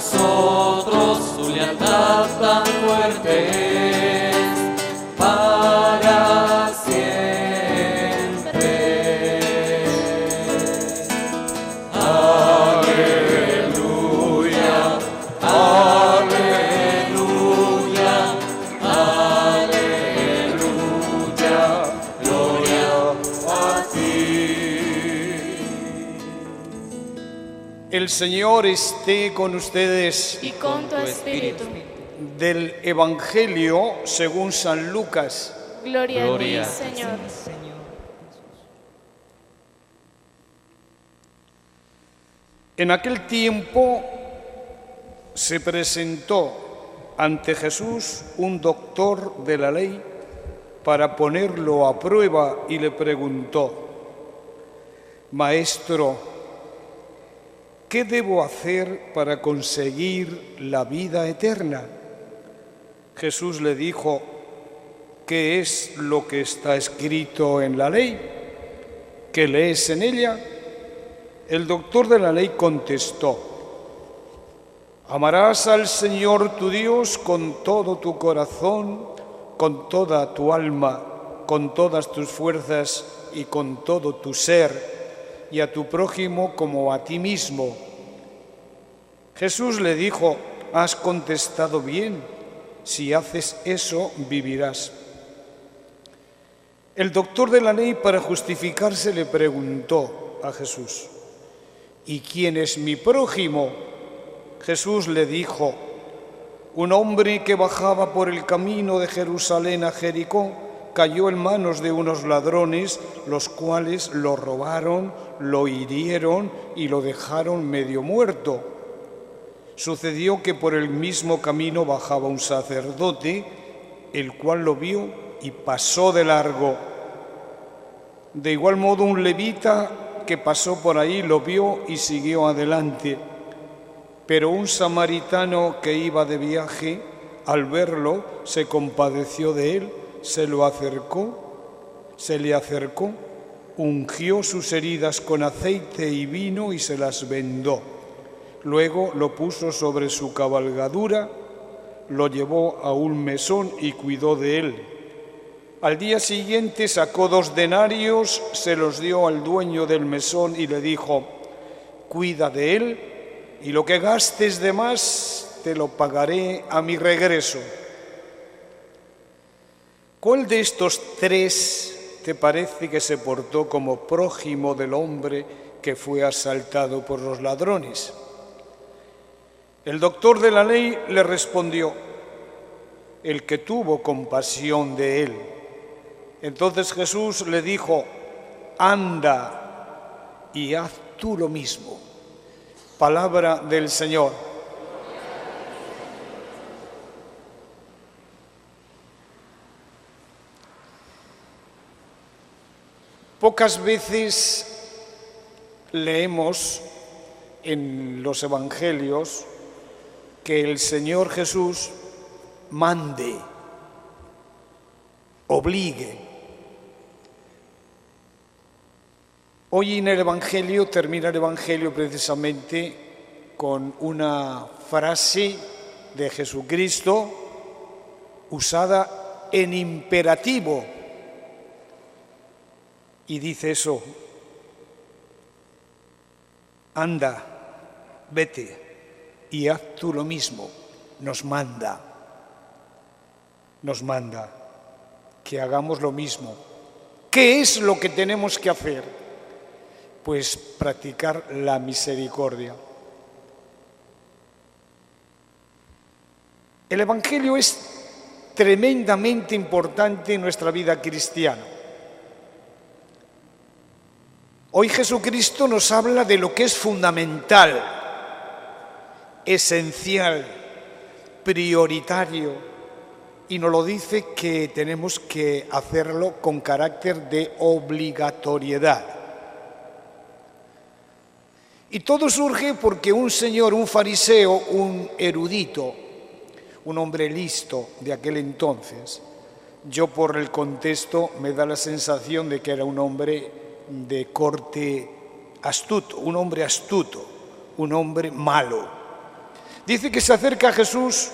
nosotros su lealtad tan fuerte es para siempre. Aleluya, aleluya, aleluya, gloria a ti. El Señor esté con ustedes. Y con tu espíritu. Del Evangelio según San Lucas. Gloria a Gloria ti, a ti, Señor. En aquel tiempo se presentó ante Jesús un doctor de la ley para ponerlo a prueba y le preguntó: Maestro, ¿qué debo hacer para conseguir la vida eterna? Jesús le dijo: ¿qué es lo que está escrito en la ley? ¿Qué lees en ella? El doctor de la ley contestó: amarás al Señor tu Dios con todo tu corazón, con toda tu alma, con todas tus fuerzas y con todo tu ser, y a tu prójimo como a ti mismo. Jesús le dijo: has contestado bien, si haces eso vivirás. El doctor de la ley, para justificarse, le preguntó a Jesús: ¿y quién es mi prójimo? Jesús le dijo: un hombre que bajaba por el camino de Jerusalén a Jericó cayó en manos de unos ladrones, los cuales lo robaron, lo hirieron y lo dejaron medio muerto. Sucedió que por el mismo camino bajaba un sacerdote, el cual lo vio y pasó de largo. De igual modo, un levita que pasó por ahí lo vio y siguió adelante. Pero un samaritano que iba de viaje, al verlo, se compadeció de él, se le acercó, ungió sus heridas con aceite y vino y se las vendó. Luego lo puso sobre su cabalgadura, lo llevó a un mesón y cuidó de él. Al día siguiente sacó 2 denarios, se los dio al dueño del mesón y le dijo: cuida de él, y lo que gastes de más te lo pagaré a mi regreso. ¿Cuál de estos 3 te parece que se portó como prójimo del hombre que fue asaltado por los ladrones? El doctor de la ley le respondió: el que tuvo compasión de él. Entonces Jesús le dijo: anda y haz tú lo mismo. Palabra del Señor. Pocas veces leemos en los Evangelios que el Señor Jesús mande, obligue. Hoy en el Evangelio, termina el Evangelio precisamente con una frase de Jesucristo usada en imperativo. Y dice eso: anda, vete y haz tú lo mismo. Nos manda que hagamos lo mismo. ¿Qué es lo que tenemos que hacer? Pues practicar la misericordia. El Evangelio es tremendamente importante en nuestra vida cristiana. Hoy Jesucristo nos habla de lo que es fundamental, esencial, prioritario, y nos lo dice que tenemos que hacerlo con carácter de obligatoriedad. Y todo surge porque un señor, un fariseo, un erudito, un hombre listo de aquel entonces, yo por el contexto me da la sensación de que era un hombre de corte astuto, un hombre malo. Dice que se acerca a Jesús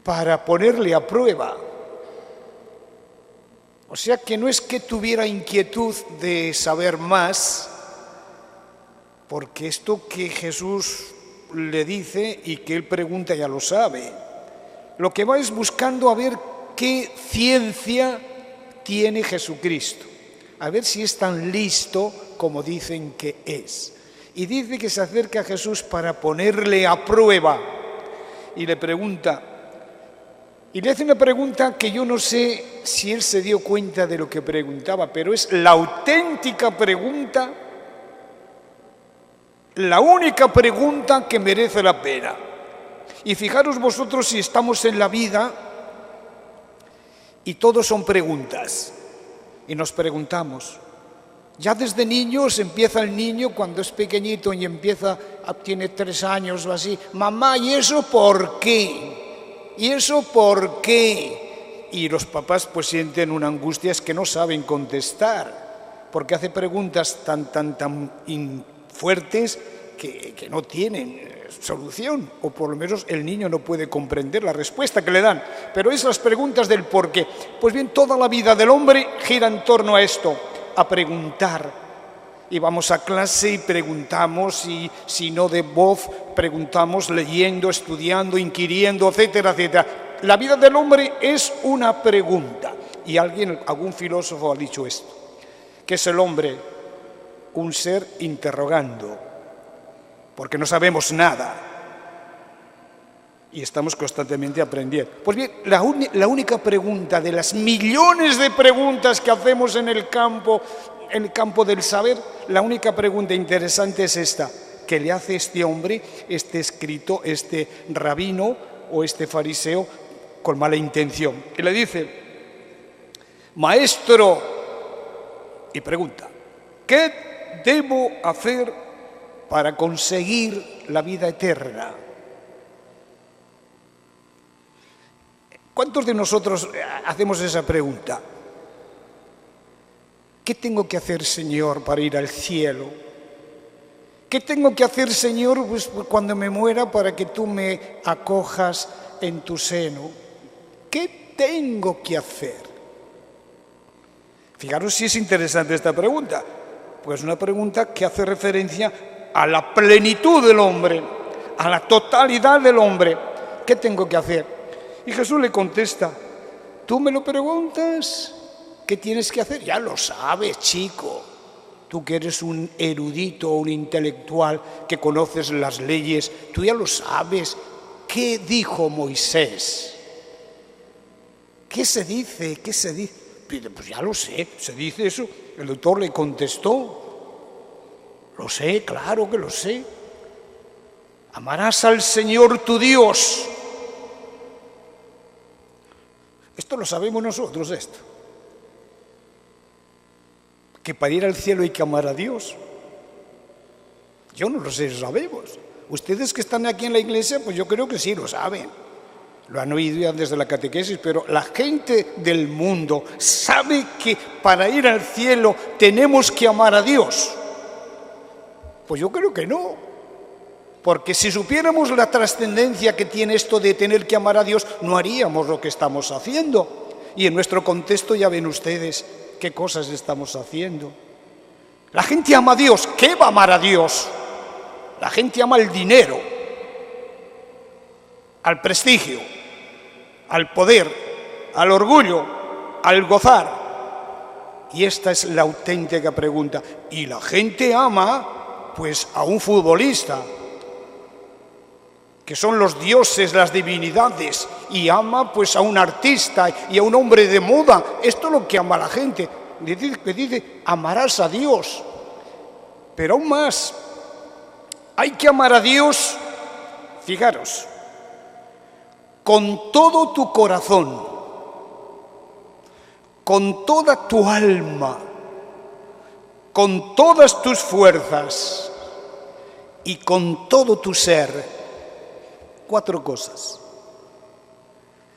para ponerle a prueba. O sea que no es que tuviera inquietud de saber más, porque esto que Jesús le dice y que él pregunta ya lo sabe. Lo que va es buscando a ver qué ciencia tiene Jesucristo, a ver si es tan listo como dicen que es. Y dice que se acerca a Jesús para ponerle a prueba y le pregunta, y le hace una pregunta que yo no sé si él se dio cuenta de lo que preguntaba, pero es la auténtica pregunta, la única pregunta que merece la pena. Y fijaros vosotros si estamos en la vida y todos son preguntas. Y nos preguntamos. Ya desde niños empieza el niño cuando es pequeñito y tiene 3 años o así. Mamá, ¿y eso por qué? ¿Y eso por qué? Y los papás pues sienten una angustia, es que no saben contestar, porque hace preguntas tan fuertes que no tienen solución, o por lo menos el niño no puede comprender la respuesta que le dan. Pero esas preguntas del por qué. Pues bien, toda la vida del hombre gira en torno a esto, a preguntar. Y vamos a clase y preguntamos, y si no de voz, preguntamos leyendo, estudiando, inquiriendo, etcétera, etcétera. La vida del hombre es una pregunta. Y algún filósofo ha dicho esto, que es el hombre un ser interrogando, porque no sabemos nada y estamos constantemente aprendiendo. Pues bien, la única pregunta de las millones de preguntas que hacemos en el campo del saber, la única pregunta interesante es esta, que le hace este hombre, este escrito, este rabino o este fariseo con mala intención. Y le dice, maestro, y pregunta, ¿qué debo hacer para conseguir la vida eterna? ¿Cuántos de nosotros hacemos esa pregunta? ¿Qué tengo que hacer, Señor, para ir al cielo? ¿Qué tengo que hacer, Señor, pues, cuando me muera para que tú me acojas en tu seno? ¿Qué tengo que hacer? Fijaros si es interesante esta pregunta. Pues una pregunta que hace referencia a la plenitud del hombre, a la totalidad del hombre. ¿Qué tengo que hacer? Y Jesús le contesta, ¿tú me lo preguntas? ¿Qué tienes que hacer? Ya lo sabes, chico. Tú que eres un erudito, un intelectual, que conoces las leyes, tú ya lo sabes. ¿Qué dijo Moisés? ¿Qué se dice? ¿Qué se dice? Pues ya lo sé, se dice eso. El doctor le contestó, lo sé, claro que lo sé. Amarás al Señor tu Dios. Esto lo sabemos nosotros, esto. Que para ir al cielo hay que amar a Dios. Yo no lo sé, lo sabemos. Ustedes que están aquí en la iglesia, pues yo creo que sí lo saben. Lo han oído ya desde la catequesis, pero la gente del mundo sabe que para ir al cielo tenemos que amar a Dios. Pues yo creo que no. Porque si supiéramos la trascendencia que tiene esto de tener que amar a Dios, no haríamos lo que estamos haciendo. Y en nuestro contexto ya ven ustedes qué cosas estamos haciendo. La gente ama a Dios. ¿Qué va a amar a Dios? La gente ama el dinero, al prestigio, al poder, al orgullo, al gozar. Y esta es la auténtica pregunta. Y la gente ama, pues, a un futbolista, que son los dioses, las divinidades, y ama pues a un artista y a un hombre de moda. Esto es lo que ama la gente. Dice, amarás a Dios. Pero aún más, hay que amar a Dios, fijaros, con todo tu corazón, con toda tu alma, con todas tus fuerzas y con todo tu ser. 4 cosas.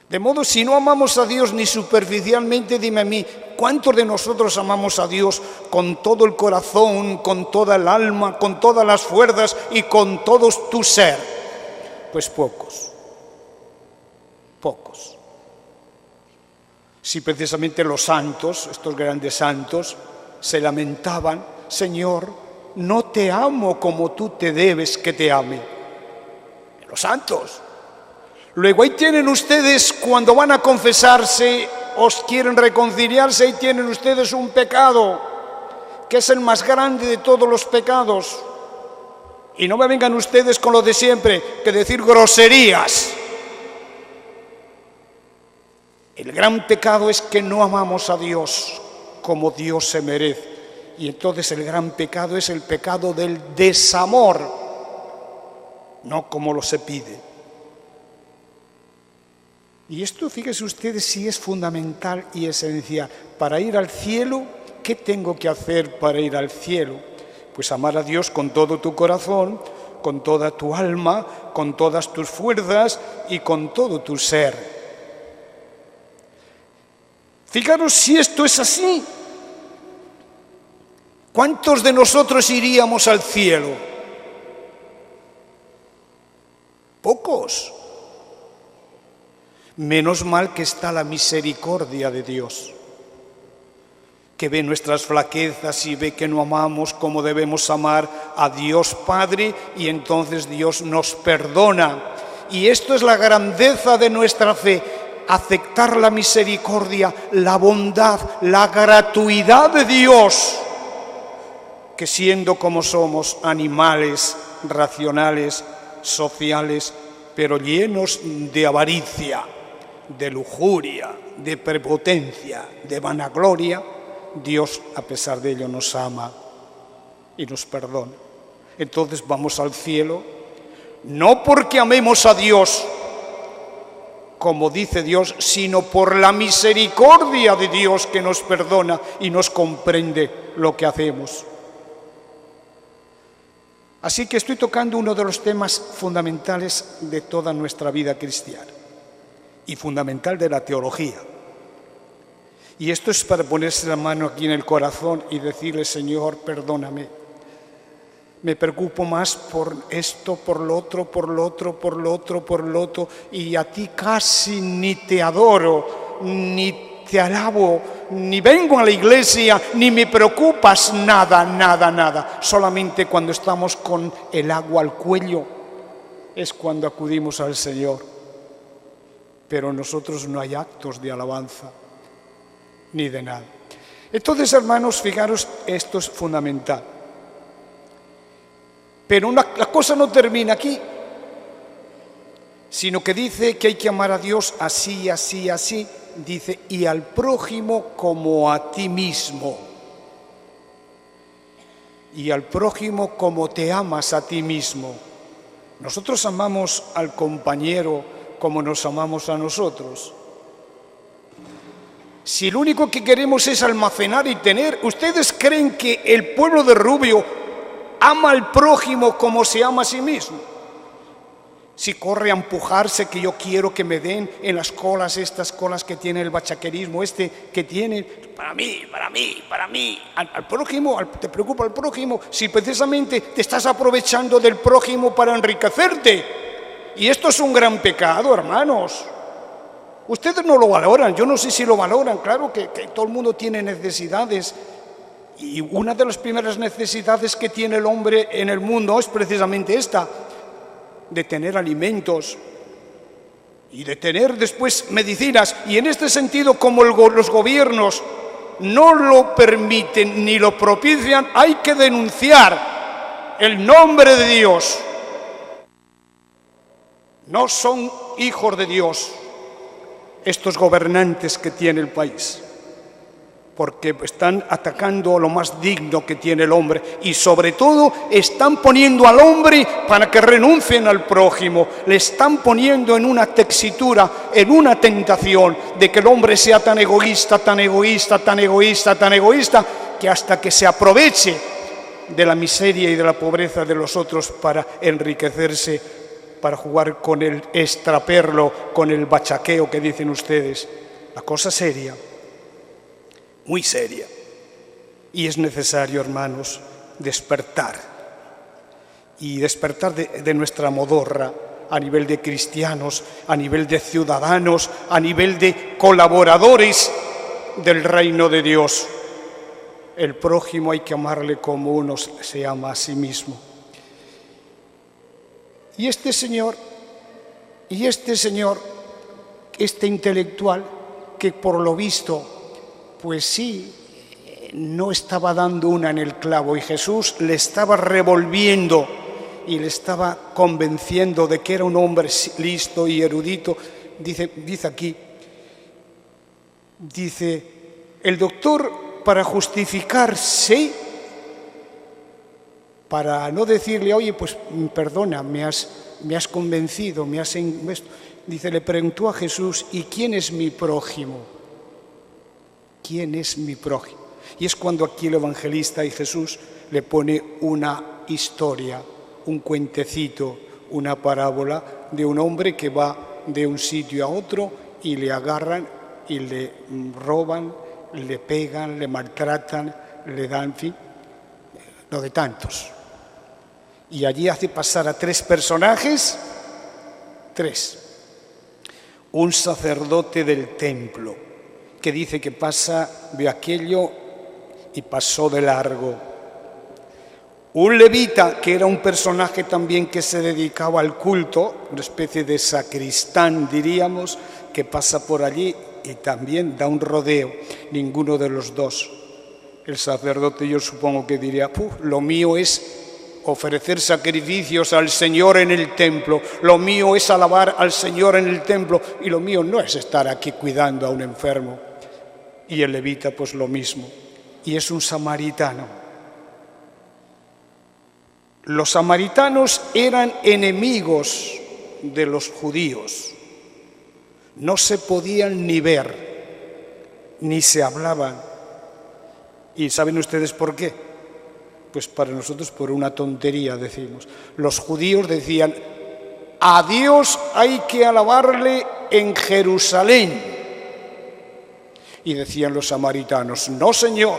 De modo, si no amamos a Dios ni superficialmente, dime a mí, ¿cuántos de nosotros amamos a Dios con todo el corazón, con toda el alma, con todas las fuerzas y con todo tu ser? Pues pocos, pocos. Si precisamente los santos, estos grandes santos, se lamentaban, Señor, no te amo como tú te debes que te ame. Los santos. Luego ahí tienen ustedes, cuando van a confesarse, os quieren reconciliarse, ahí tienen ustedes un pecado, que es el más grande de todos los pecados. Y no me vengan ustedes con lo de siempre, que decir groserías. El gran pecado es que no amamos a Dios como Dios se merece. Y entonces el gran pecado es el pecado del desamor, no como lo se pide. Y esto, fíjense ustedes, sí es fundamental y esencial. Para ir al cielo, ¿qué tengo que hacer para ir al cielo? Pues amar a Dios con todo tu corazón, con toda tu alma, con todas tus fuerzas y con todo tu ser. Fijaros si esto es así. ¿Cuántos de nosotros iríamos al cielo? Pocos. Menos mal que está la misericordia de Dios, que ve nuestras flaquezas y ve que no amamos como debemos amar a Dios Padre, y entonces Dios nos perdona. Y esto es la grandeza de nuestra fe, aceptar la misericordia, la bondad, la gratuidad de Dios, que siendo como somos animales racionales, sociales, pero llenos de avaricia, de lujuria, de prepotencia, de vanagloria, Dios a pesar de ello nos ama y nos perdona. Entonces vamos al cielo, no porque amemos a Dios, como dice Dios, sino por la misericordia de Dios que nos perdona y nos comprende lo que hacemos. Así que estoy tocando uno de los temas fundamentales de toda nuestra vida cristiana y fundamental de la teología. Y esto es para ponerse la mano aquí en el corazón y decirle, Señor, perdóname. Me preocupo más por esto, por lo otro, por lo otro, por lo otro, por lo otro, y a ti casi ni te adoro, ni te alabo, ni vengo a la iglesia, ni me preocupas nada, nada, nada. Solamente cuando estamos con el agua al cuello es cuando acudimos al Señor. Pero en nosotros no hay actos de alabanza, ni de nada. Entonces, hermanos, fijaros, esto es fundamental. Pero la cosa no termina aquí, sino que dice que hay que amar a Dios así, así, así. Dice, y al prójimo como a ti mismo. Y al prójimo como te amas a ti mismo. Nosotros amamos al compañero como nos amamos a nosotros. Si lo único que queremos es almacenar y tener, ¿ustedes creen que el pueblo de Rubio ama al prójimo como se ama a sí mismo? Si corre a empujarse, que yo quiero que me den en las colas, estas colas que tiene el bachaquerismo, que tiene, para mí, al prójimo, te preocupa el prójimo, si precisamente te estás aprovechando del prójimo para enriquecerte. Y esto es un gran pecado, hermanos. Ustedes no lo valoran, yo no sé si lo valoran, claro que todo el mundo tiene necesidades. Y una de las primeras necesidades que tiene el hombre en el mundo es precisamente esta, de tener alimentos y de tener después medicinas. Y en este sentido, como los gobiernos no lo permiten ni lo propician, hay que denunciar el nombre de Dios. No son hijos de Dios estos gobernantes que tiene el país, porque están atacando lo más digno que tiene el hombre y sobre todo están poniendo al hombre para que renuncien al prójimo, le están poniendo en una tesitura, en una tentación de que el hombre sea tan egoísta, tan egoísta, tan egoísta, tan egoísta, que hasta que se aproveche de la miseria y de la pobreza de los otros para enriquecerse para jugar con el extraperlo, con el bachaqueo que dicen ustedes. La cosa seria, muy seria. Y es necesario, hermanos, despertar. Y despertar de nuestra modorra a nivel de cristianos, a nivel de ciudadanos, a nivel de colaboradores del reino de Dios. El prójimo hay que amarle como uno se ama a sí mismo. Y este señor, este intelectual, que por lo visto, pues sí, no estaba dando una en el clavo, y Jesús le estaba revolviendo y le estaba convenciendo de que era un hombre listo y erudito. Dice aquí, el doctor, para justificarse, para no decirle, oye, pues perdona, me has convencido, dice, le preguntó a Jesús, ¿y quién es mi prójimo? ¿Quién es mi prójimo? Y es cuando aquí el evangelista y Jesús le pone una historia, un cuentecito, una parábola de un hombre que va de un sitio a otro y le agarran y le roban, le pegan, le maltratan, le dan, en fin, no de tantos. Y allí hace pasar a 3 personajes, 3. Un sacerdote del templo, que dice que vio aquello y pasó de largo. Un levita, que era un personaje también que se dedicaba al culto, una especie de sacristán, diríamos, que pasa por allí y también da un rodeo. Ninguno de los dos. El sacerdote, yo supongo que diría, lo mío es ofrecer sacrificios al Señor en el templo, lo mío es alabar al Señor en el templo, y lo mío no es estar aquí cuidando a un enfermo. Y el levita, pues lo mismo. Y es un samaritano. Los samaritanos eran enemigos de los judíos. No se podían ni ver, ni se hablaban. ¿Y saben ustedes por qué? Pues para nosotros por una tontería decimos. Los judíos decían, a Dios hay que alabarle en Jerusalén. Y decían los samaritanos, no señor,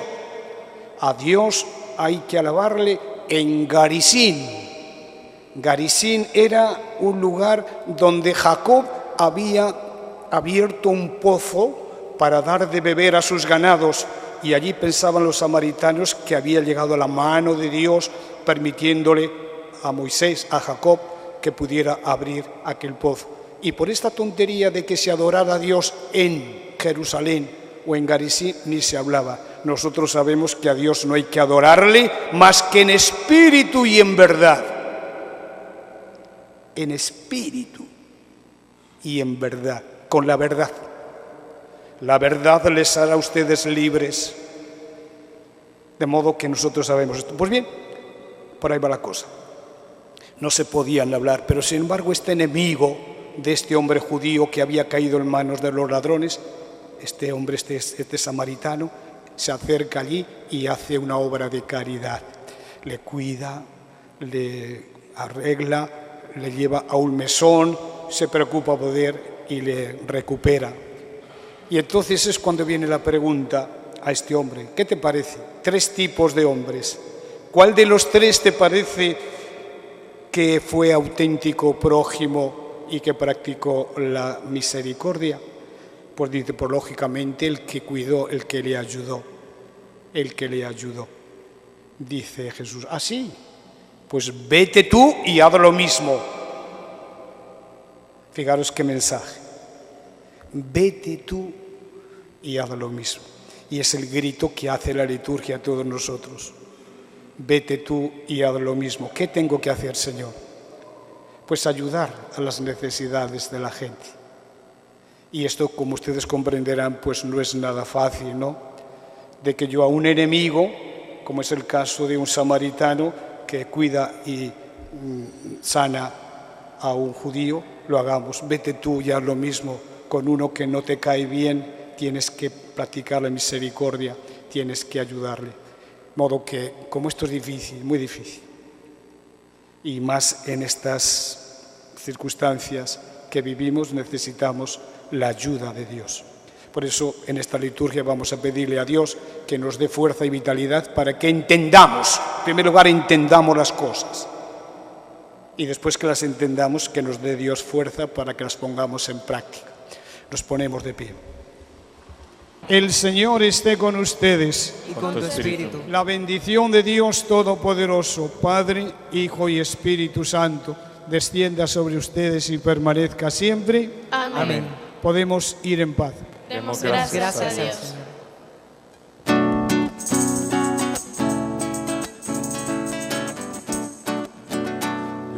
a Dios hay que alabarle en Garizim. Garizim era un lugar donde Jacob había abierto un pozo para dar de beber a sus ganados, y allí pensaban los samaritanos que había llegado la mano de Dios permitiéndole a Moisés, a Jacob, que pudiera abrir aquel pozo. Y por esta tontería de que se adorara a Dios en Jerusalén o en Garizim ni se hablaba. Nosotros sabemos que a Dios no hay que adorarle más que en espíritu y en verdad. En espíritu y en verdad, con la verdad. La verdad les hará a ustedes libres. De modo que nosotros sabemos esto. Pues bien, por ahí va la cosa. No se podían hablar, pero sin embargo este enemigo de este hombre judío que había caído en manos de los ladrones, este hombre, este samaritano, se acerca allí y hace una obra de caridad. Le cuida, le arregla, le lleva a un mesón, se preocupa por él y le recupera. Y entonces es cuando viene la pregunta a este hombre, ¿qué te parece? 3 tipos de hombres. ¿Cuál de los 3 te parece que fue auténtico prójimo y que practicó la misericordia? Pues dice, pues lógicamente el que cuidó, el que le ayudó, el que le ayudó. Dice Jesús, sí, pues vete tú y haz lo mismo. Fijaros qué mensaje. Vete tú y haz lo mismo. Y es el grito que hace la liturgia a todos nosotros. Vete tú y haz lo mismo. ¿Qué tengo que hacer, Señor? Pues ayudar a las necesidades de la gente. Y esto, como ustedes comprenderán, pues no es nada fácil, ¿no? De que yo a un enemigo, como es el caso de un samaritano que cuida y sana a un judío, lo hagamos. Vete tú y haz lo mismo con uno que no te cae bien. Tienes que practicar la misericordia, tienes que ayudarle. De modo que, como esto es difícil, muy difícil, y más en estas circunstancias que vivimos necesitamos la ayuda de Dios. Por eso en esta liturgia vamos a pedirle a Dios que nos dé fuerza y vitalidad para que entendamos, en primer lugar entendamos las cosas y después que las entendamos que nos dé Dios fuerza para que las pongamos en práctica. Nos ponemos de pie. El Señor esté con ustedes. Y con tu espíritu. La bendición de Dios Todopoderoso, Padre, Hijo y Espíritu Santo, descienda sobre ustedes y permanezca siempre. Amén. Podemos ir en paz. Demos Gracias a al Dios. Señor.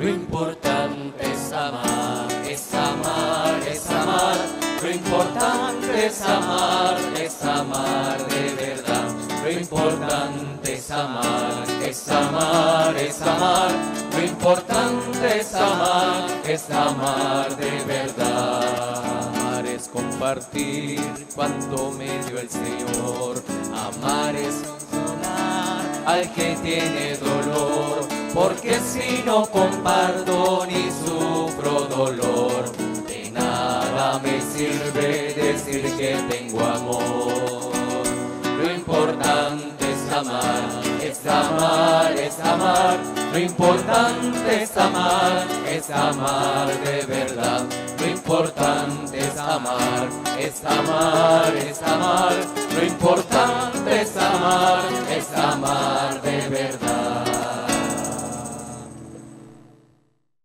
Lo importante es amar, es amar, es amar. Lo importante es amar, es amar de verdad. Lo importante es amar, es amar, es amar. Lo importante es amar de verdad. Amar es compartir cuanto me dio el Señor. Amar es consolar al que tiene dolor. Porque si no comparto ni sufro dolor, de nada me sirve decir que tengo amor. Lo importante es amar, es amar, es amar. Lo importante es amar de verdad. Lo importante es amar, es amar, es amar. Lo importante es amar de verdad.